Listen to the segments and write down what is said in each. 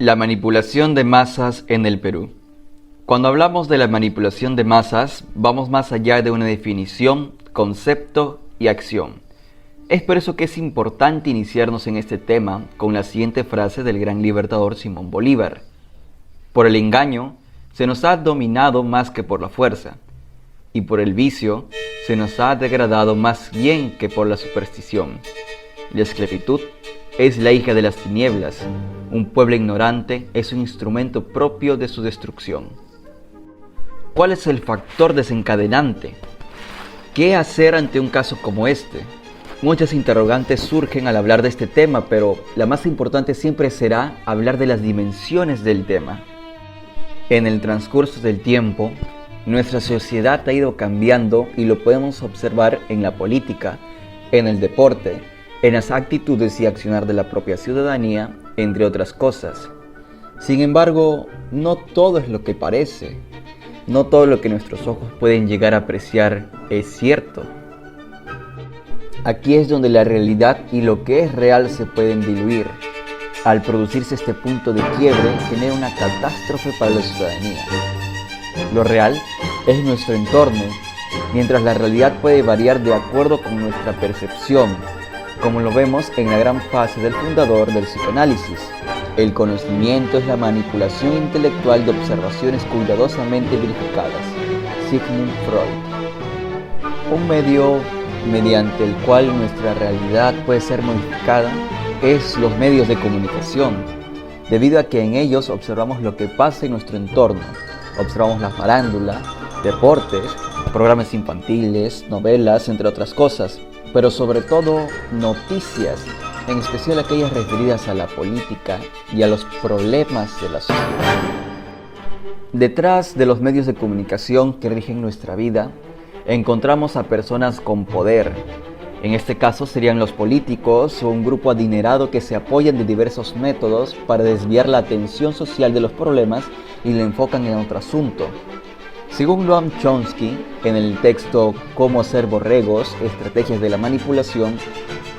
La manipulación de masas en el Perú. Cuando hablamos de la manipulación de masas, vamos más allá de una definición, concepto y acción. Es por eso que es importante iniciarnos en este tema con la siguiente frase del gran libertador Simón Bolívar. Por el engaño se nos ha dominado más que por la fuerza, y por el vicio se nos ha degradado más bien que por la superstición. La esclavitud es la hija de las tinieblas. Un pueblo ignorante es un instrumento propio de su destrucción. ¿Cuál es el factor desencadenante? ¿Qué hacer ante un caso como este? Muchas interrogantes surgen al hablar de este tema, pero la más importante siempre será hablar de las dimensiones del tema. En el transcurso del tiempo, nuestra sociedad ha ido cambiando y lo podemos observar en la política, en el deporte, en las actitudes y accionar de la propia ciudadanía, entre otras cosas. Sin embargo, no todo es lo que parece. No todo lo que nuestros ojos pueden llegar a apreciar es cierto. Aquí es donde la realidad y lo que es real se pueden diluir. Al producirse este punto de quiebre, genera una catástrofe para la ciudadanía. Lo real es nuestro entorno, mientras la realidad puede variar de acuerdo con nuestra percepción, como lo vemos en la gran fase del fundador del psicoanálisis. El conocimiento es la manipulación intelectual de observaciones cuidadosamente verificadas. Sigmund Freud. Un medio mediante el cual nuestra realidad puede ser modificada es los medios de comunicación, debido a que en ellos observamos lo que pasa en nuestro entorno. Observamos la farándula, deportes, programas infantiles, novelas, entre otras cosas, pero sobre todo noticias, en especial aquellas referidas a la política y a los problemas de la sociedad. Detrás de los medios de comunicación que rigen nuestra vida, encontramos a personas con poder. En este caso serían los políticos o un grupo adinerado que se apoyan de diversos métodos para desviar la atención social de los problemas y la enfocan en otro asunto. Según Noam Chomsky, en el texto Cómo hacer borregos, estrategias de la manipulación,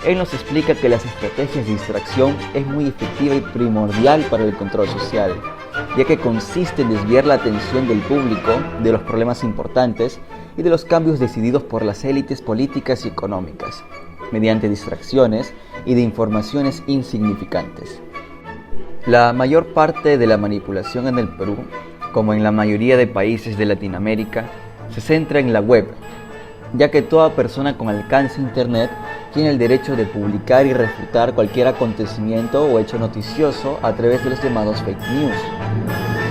él nos explica que las estrategias de distracción es muy efectiva y primordial para el control social, ya que consiste en desviar la atención del público de los problemas importantes y de los cambios decididos por las élites políticas y económicas, mediante distracciones y de informaciones insignificantes. La mayor parte de la manipulación en el Perú, como en la mayoría de países de Latinoamérica, se centra en la web, ya que toda persona con alcance a internet tiene el derecho de publicar y refutar cualquier acontecimiento o hecho noticioso a través de los llamados fake news,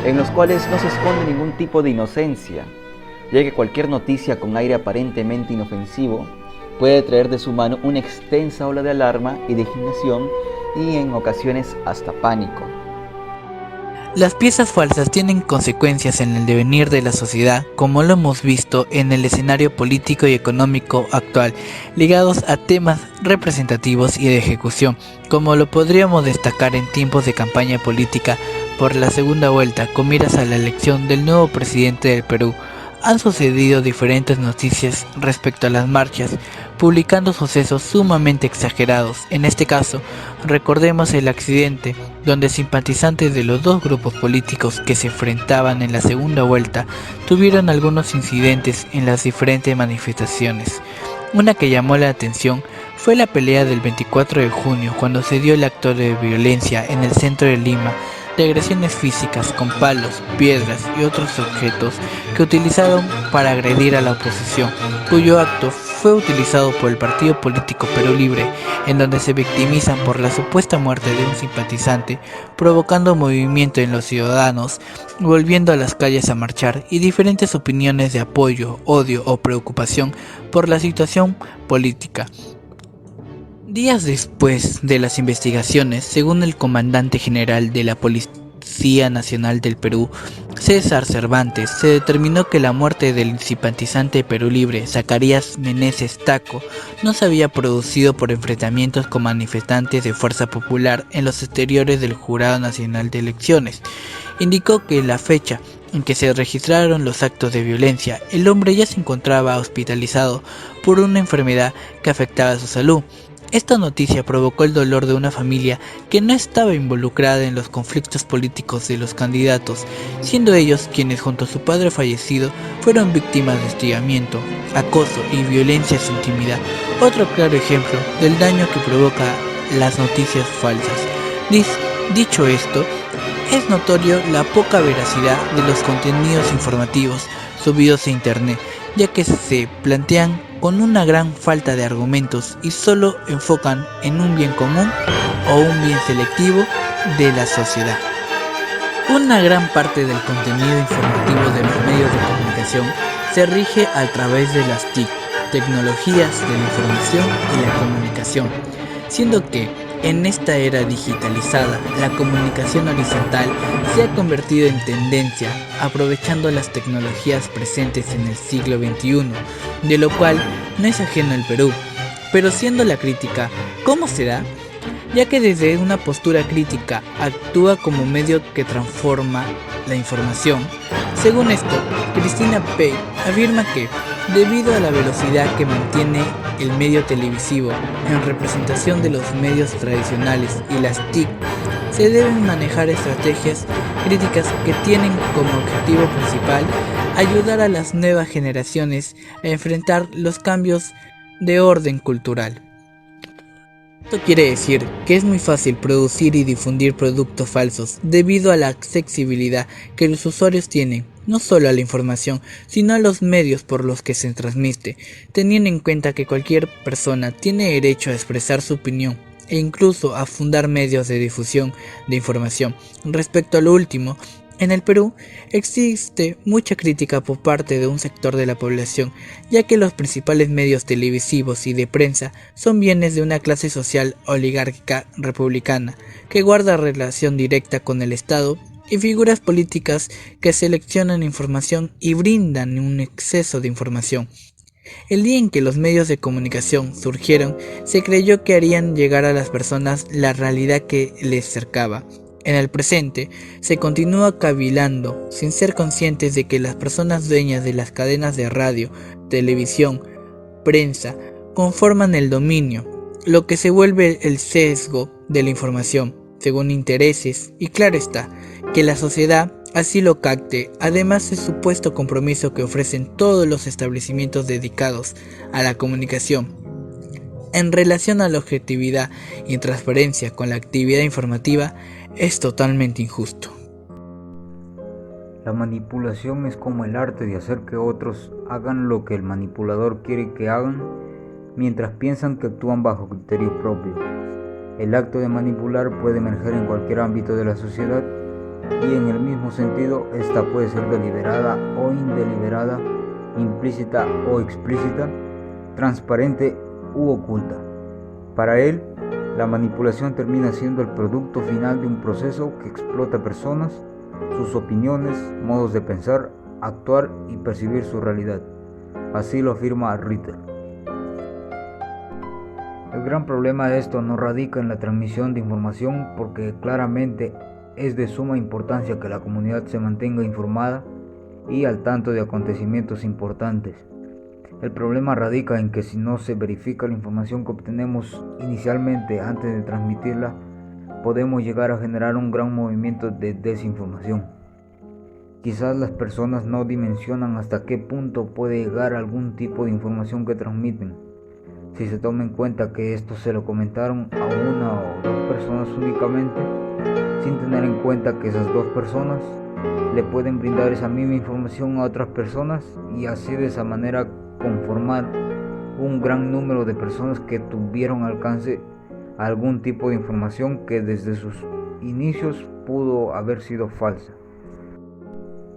en los cuales no se esconde ningún tipo de inocencia, ya que cualquier noticia con aire aparentemente inofensivo puede traer de su mano una extensa ola de alarma y de indignación y en ocasiones hasta pánico. Las piezas falsas tienen consecuencias en el devenir de la sociedad, como lo hemos visto en el escenario político y económico actual, ligados a temas representativos y de ejecución, como lo podríamos destacar en tiempos de campaña política por la segunda vuelta, con miras a la elección del nuevo presidente del Perú. Han sucedido diferentes noticias respecto a las marchas, publicando sucesos sumamente exagerados. En este caso, recordemos el accidente donde simpatizantes de los dos grupos políticos que se enfrentaban en la segunda vuelta tuvieron algunos incidentes en las diferentes manifestaciones. Una que llamó la atención fue la pelea del 24 de junio, cuando se dio el acto de violencia en el centro de Lima, de agresiones físicas con palos, piedras y otros objetos que utilizaron para agredir a la oposición, cuyo acto fue utilizado por el partido político Perú Libre, en donde se victimizan por la supuesta muerte de un simpatizante, provocando movimiento en los ciudadanos, volviendo a las calles a marchar, y diferentes opiniones de apoyo, odio o preocupación por la situación política. Días después de las investigaciones, según el comandante general de la Policía Nacional del Perú, César Cervantes, se determinó que la muerte del simpatizante Perú Libre, Zacarías Meneses Taco, no se había producido por enfrentamientos con manifestantes de Fuerza Popular en los exteriores del Jurado Nacional de Elecciones. Indicó que la fecha en que se registraron los actos de violencia, el hombre ya se encontraba hospitalizado por una enfermedad que afectaba su salud. Esta noticia provocó el dolor de una familia que no estaba involucrada en los conflictos políticos de los candidatos, siendo ellos quienes junto a su padre fallecido fueron víctimas de hostigamiento, acoso y violencia en su intimidad. Otro claro ejemplo del daño que provoca las noticias falsas. Dicho esto, es notorio la poca veracidad de los contenidos informativos subidos a internet, ya que se plantean con una gran falta de argumentos y solo enfocan en un bien común o un bien selectivo de la sociedad. Una gran parte del contenido informativo de los medios de comunicación se rige a través de las TIC, tecnologías de la información y la comunicación, siendo que en esta era digitalizada, la comunicación horizontal se ha convertido en tendencia, aprovechando las tecnologías presentes en el siglo XXI, de lo cual no es ajeno el Perú. Pero siendo la crítica, ¿cómo se da? Ya que desde una postura crítica actúa como medio que transforma la información. Según esto, Cristina Pei afirma que, debido a la velocidad que mantiene el medio televisivo en representación de los medios tradicionales y las TIC, se deben manejar estrategias críticas que tienen como objetivo principal ayudar a las nuevas generaciones a enfrentar los cambios de orden cultural. Esto quiere decir que es muy fácil producir y difundir productos falsos debido a la accesibilidad que los usuarios tienen, no solo a la información, sino a los medios por los que se transmite, teniendo en cuenta que cualquier persona tiene derecho a expresar su opinión e incluso a fundar medios de difusión de información. Respecto a lo último, en el Perú existe mucha crítica por parte de un sector de la población, ya que los principales medios televisivos y de prensa son bienes de una clase social oligárquica republicana, que guarda relación directa con el Estado, y figuras políticas que seleccionan información y brindan un exceso de información. El día en que los medios de comunicación surgieron, se creyó que harían llegar a las personas la realidad que les cercaba. En el presente, se continúa cavilando, sin ser conscientes de que las personas dueñas de las cadenas de radio, televisión, prensa, conforman el dominio, lo que se vuelve el sesgo de la información, según intereses, y claro está, que la sociedad así lo capte, además del supuesto compromiso que ofrecen todos los establecimientos dedicados a la comunicación. En relación a la objetividad y transparencia con la actividad informativa, es totalmente injusto. La manipulación es como el arte de hacer que otros hagan lo que el manipulador quiere que hagan, mientras piensan que actúan bajo criterio propio. El acto de manipular puede emerger en cualquier ámbito de la sociedad, y en el mismo sentido, esta puede ser deliberada o indeliberada, implícita o explícita, transparente u oculta. Para él, la manipulación termina siendo el producto final de un proceso que explota personas, sus opiniones, modos de pensar, actuar y percibir su realidad. Así lo afirma Ritter. El gran problema de esto no radica en la transmisión de información, porque claramente es de suma importancia que la comunidad se mantenga informada y al tanto de acontecimientos importantes. El problema radica en que si no se verifica la información que obtenemos inicialmente antes de transmitirla, podemos llegar a generar un gran movimiento de desinformación. Quizás las personas no dimensionan hasta qué punto puede llegar algún tipo de información que transmiten. Si se toma en cuenta que esto se lo comentaron a una o dos personas únicamente, sin tener en cuenta que esas dos personas le pueden brindar esa misma información a otras personas y así de esa manera conformar un gran número de personas que tuvieron alcance a algún tipo de información que desde sus inicios pudo haber sido falsa.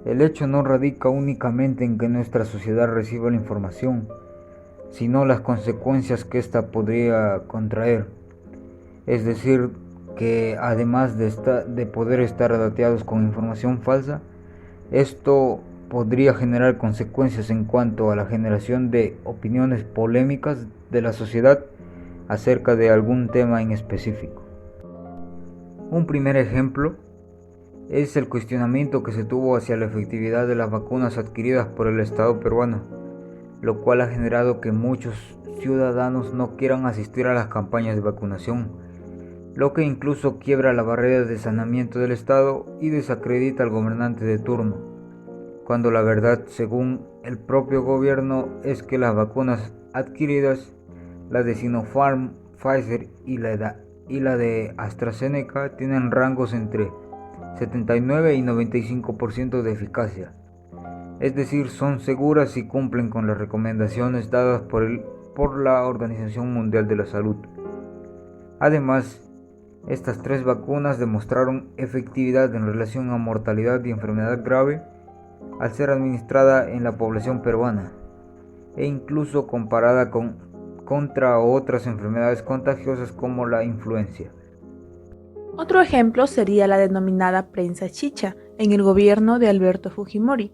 El hecho no radica únicamente en que nuestra sociedad reciba la información, sino las consecuencias que ésta podría contraer. Es decir, que además de poder estar dateados con información falsa, esto podría generar consecuencias en cuanto a la generación de opiniones polémicas de la sociedad acerca de algún tema en específico. Un primer ejemplo es el cuestionamiento que se tuvo hacia la efectividad de las vacunas adquiridas por el Estado peruano, lo cual ha generado que muchos ciudadanos no quieran asistir a las campañas de vacunación, lo que incluso quiebra la barrera de saneamiento del Estado y desacredita al gobernante de turno, cuando la verdad, según el propio gobierno, es que las vacunas adquiridas, la de Sinopharm, Pfizer y la de AstraZeneca, tienen rangos entre 79 y 95% de eficacia, es decir, son seguras y cumplen con las recomendaciones dadas por la Organización Mundial de la Salud. Además, estas 3 vacunas demostraron efectividad en relación a mortalidad y enfermedad grave al ser administrada en la población peruana, e incluso comparada contra otras enfermedades contagiosas como la influencia. Otro ejemplo sería la denominada prensa chicha en el gobierno de Alberto Fujimori.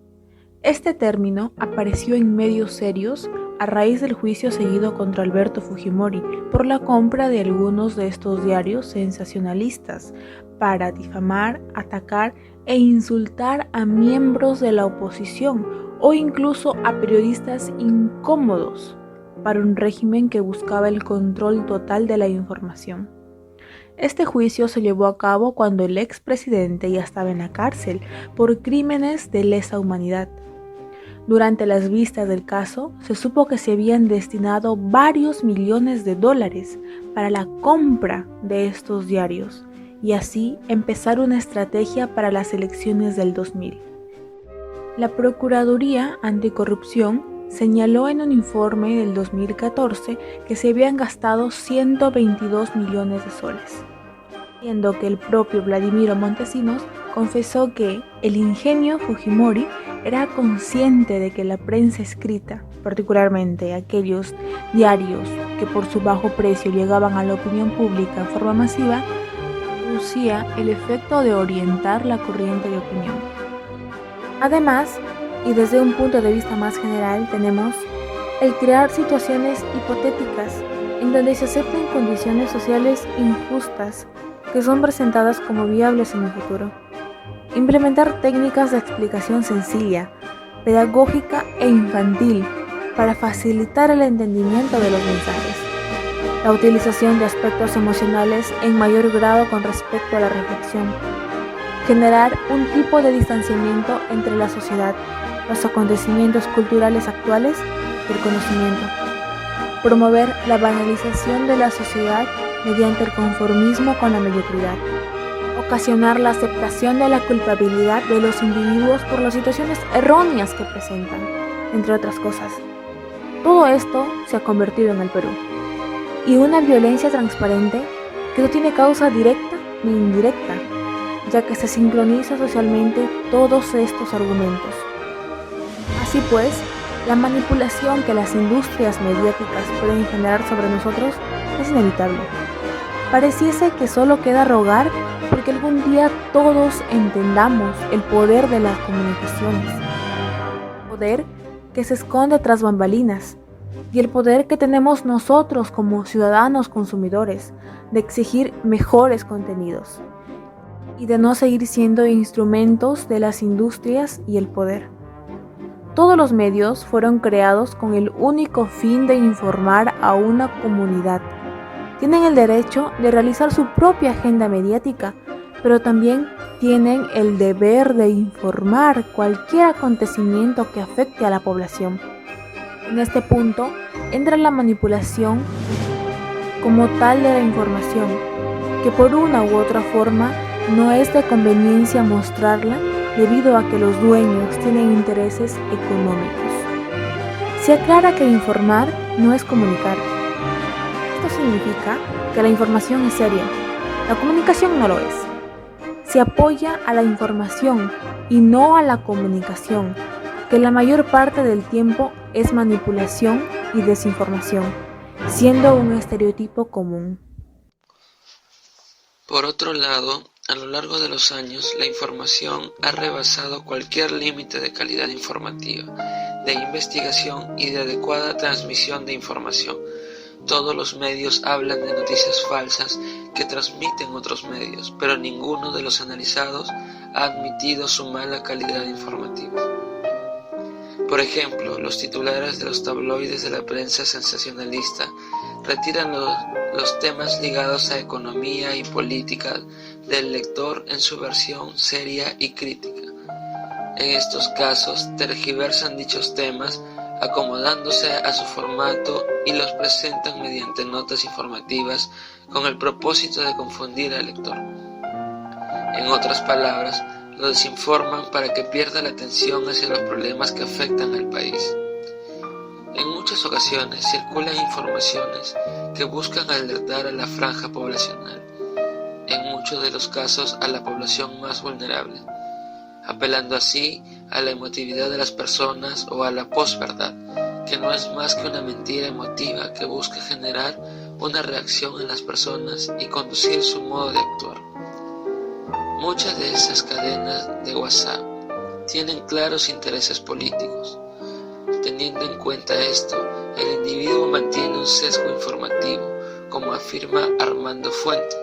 Este término apareció en medios serios a raíz del juicio seguido contra Alberto Fujimori por la compra de algunos de estos diarios sensacionalistas para difamar, atacar e insultar a miembros de la oposición o incluso a periodistas incómodos para un régimen que buscaba el control total de la información. Este juicio se llevó a cabo cuando el expresidente ya estaba en la cárcel por crímenes de lesa humanidad. Durante las vistas del caso, se supo que se habían destinado varios millones de dólares para la compra de estos diarios y así empezar una estrategia para las elecciones del 2000. La Procuraduría Anticorrupción señaló en un informe del 2014 que se habían gastado 122 millones de soles, siendo que el propio Vladimiro Montesinos confesó que el ingenio Fujimori era consciente de que la prensa escrita, particularmente aquellos diarios que por su bajo precio llegaban a la opinión pública en forma masiva, producía el efecto de orientar la corriente de opinión. Además, y desde un punto de vista más general, tenemos el crear situaciones hipotéticas en donde se acepten condiciones sociales injustas que son presentadas como viables en el futuro. Implementar técnicas de explicación sencilla, pedagógica e infantil para facilitar el entendimiento de los mensajes. La utilización de aspectos emocionales en mayor grado con respecto a la reflexión. Generar un tipo de distanciamiento entre la sociedad, los acontecimientos culturales actuales y el conocimiento. Promover la banalización de la sociedad mediante el conformismo con la mediocridad. Ocasionar la aceptación de la culpabilidad de los individuos por las situaciones erróneas que presentan, entre otras cosas. Todo esto se ha convertido en el Perú. Y una violencia transparente que no tiene causa directa ni indirecta, ya que se sincroniza socialmente todos estos argumentos. Así pues, la manipulación que las industrias mediáticas pueden generar sobre nosotros es inevitable. Pareciese que solo queda rogar porque algún día todos entendamos el poder de las comunicaciones, poder que se esconde tras bambalinas, y el poder que tenemos nosotros como ciudadanos consumidores de exigir mejores contenidos y de no seguir siendo instrumentos de las industrias y el poder. Todos los medios fueron creados con el único fin de informar a una comunidad. Tienen el derecho de realizar su propia agenda mediática, pero también tienen el deber de informar cualquier acontecimiento que afecte a la población. En este punto entra la manipulación como tal de la información, que por una u otra forma no es de conveniencia mostrarla debido a que los dueños tienen intereses económicos. Se aclara que informar no es comunicar. Esto significa que la información es seria, la comunicación no lo es. Se apoya a la información y no a la comunicación, que la mayor parte del tiempo es manipulación y desinformación, siendo un estereotipo común. Por otro lado, a lo largo de los años, la información ha rebasado cualquier límite de calidad informativa, de investigación y de adecuada transmisión de información. Todos los medios hablan de noticias falsas que transmiten otros medios, pero ninguno de los analizados ha admitido su mala calidad informativa. Por ejemplo, los titulares de los tabloides de la prensa sensacionalista retiran los temas ligados a economía y política del lector en su versión seria y crítica. En estos casos, tergiversan dichos temas acomodándose a su formato y los presentan mediante notas informativas con el propósito de confundir al lector. En otras palabras, lo desinforman para que pierda la atención hacia los problemas que afectan al país. En muchas ocasiones circulan informaciones que buscan alertar a la franja poblacional, en muchos de los casos a la población más vulnerable, apelando así a la emotividad de las personas o a la posverdad, que no es más que una mentira emotiva que busca generar una reacción en las personas y conducir su modo de actuar. Muchas de esas cadenas de WhatsApp tienen claros intereses políticos. Teniendo en cuenta esto, el individuo mantiene un sesgo informativo, como afirma Armando Fuente.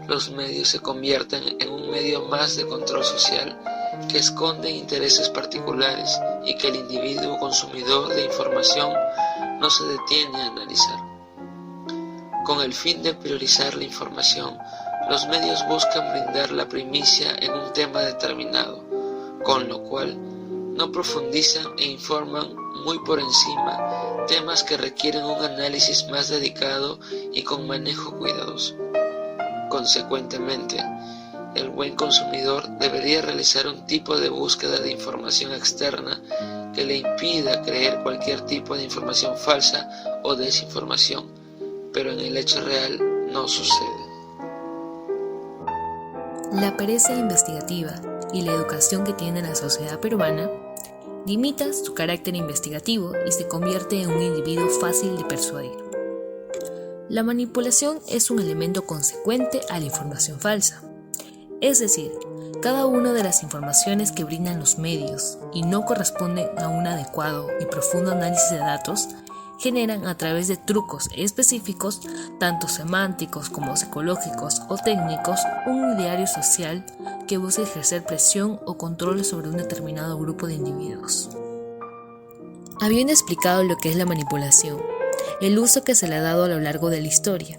Los medios se convierten en un medio más de control social que esconde intereses particulares y que el individuo consumidor de información no se detiene a analizar. Con el fin de priorizar la información, los medios buscan brindar la primicia en un tema determinado, con lo cual no profundizan e informan muy por encima temas que requieren un análisis más dedicado y con manejo cuidadoso. Consecuentemente, el buen consumidor debería realizar un tipo de búsqueda de información externa que le impida creer cualquier tipo de información falsa o desinformación, pero en el hecho real no sucede. La pereza investigativa y la educación que tiene la sociedad peruana limita su carácter investigativo y se convierte en un individuo fácil de persuadir. La manipulación es un elemento consecuente a la información falsa. Es decir, cada una de las informaciones que brindan los medios y no corresponden a un adecuado y profundo análisis de datos generan a través de trucos específicos, tanto semánticos como psicológicos o técnicos, un ideario social que busca ejercer presión o control sobre un determinado grupo de individuos. Habiendo explicado lo que es la manipulación, el uso que se le ha dado a lo largo de la historia,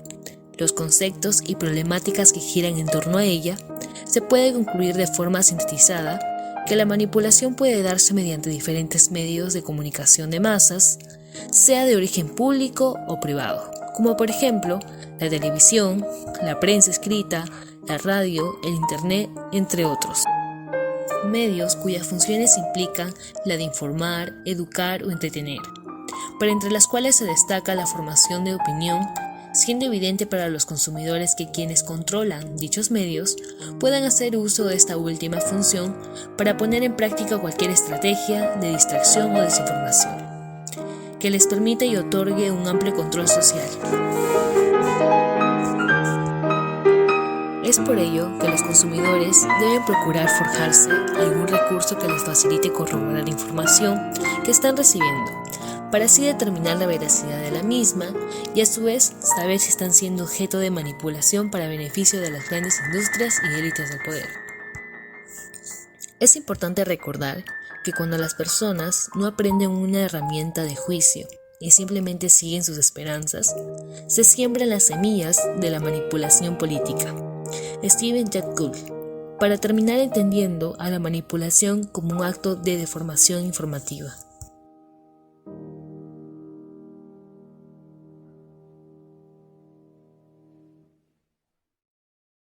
los conceptos y problemáticas que giran en torno a ella, se puede concluir de forma sintetizada que la manipulación puede darse mediante diferentes medios de comunicación de masas, sea de origen público o privado, como por ejemplo la televisión, la prensa escrita, la radio, el internet, entre otros. Medios cuyas funciones implican la de informar, educar o entretener, pero entre las cuales se destaca la formación de opinión, siendo evidente para los consumidores que quienes controlan dichos medios puedan hacer uso de esta última función para poner en práctica cualquier estrategia de distracción o desinformación que les permita y otorgue un amplio control social. Es por ello que los consumidores deben procurar forjarse algún recurso que les facilite corroborar la información que están recibiendo, para así determinar la veracidad de la misma y a su vez saber si están siendo objeto de manipulación para beneficio de las grandes industrias y élites del poder. Es importante recordar que cuando las personas no aprenden una herramienta de juicio y simplemente siguen sus esperanzas, se siembran las semillas de la manipulación política. Stephen Jay Gould, para terminar entendiendo a la manipulación como un acto de deformación informativa.